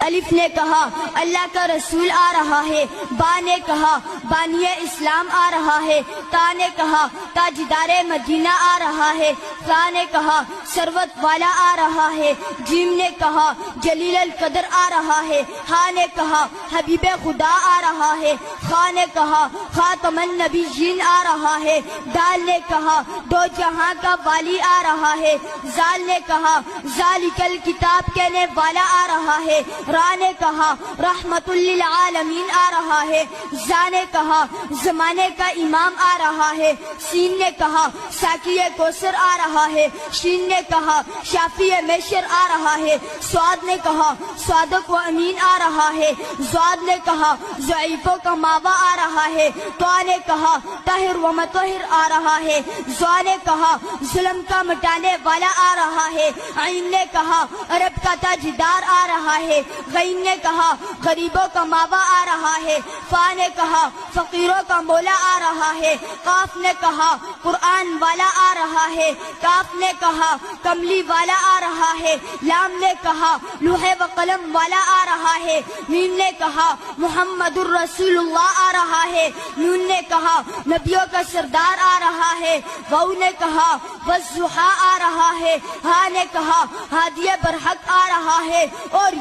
الف نے کہا اللہ کا رسول آ رہا ہے، با نے کہا بانی اسلام آ رہا ہے، تا نے کہا تاجدار مدینہ آ رہا ہے، سا نے کہا ثروت والا آ رہا ہے، جیم نے کہا جلیل القدر آ رہا ہے، ہا نے کہا حبیب خدا آ رہا ہے، خا نے کہا خاتم النبیین آ رہا ہے، دال نے کہا دو جہاں کا والی آ رہا ہے، زال نے کہا ذالک الکتاب کہنے والا آ رہا ہے، را نے کہا رحمت للعالمین آ رہا ہے، زا نے کہا زمانے کا امام آ رہا ہے، سین نے کہا ساقی کوثر آ رہا ہے، شین نے کہا شافی میشر آ رہا ہے، سواد نے کہا صادق و امین آ رہا ہے، زواد نے کہا ضعیفوں کا ماوا آ رہا ہے، طا نے کہا طاہر و مطہر آ رہا ہے، زوا نے کہا ظلم کا مٹانے والا آ رہا ہے، عین نے کہا عرب کا تاجدار آ رہا ہے، غین نے کہا غریبوں کا ماوا آ رہا ہے، فا نے کہا فقیروں کا مولا آ رہا ہے، قاف نے کہا قرآن والا آ رہا ہے، کاف نے کہا کملی والا آ رہا ہے، لام نے کہا لوح و قلم والا آ رہا ہے، میم نے کہا محمد الرسول اللہ آ رہا ہے، نون نے کہا نبیوں کا سردار آ رہا ہے، واو نے کہا والضحیٰ آ رہا ہے، ہا نے کہا ہادی برحق آ رہا ہے، اور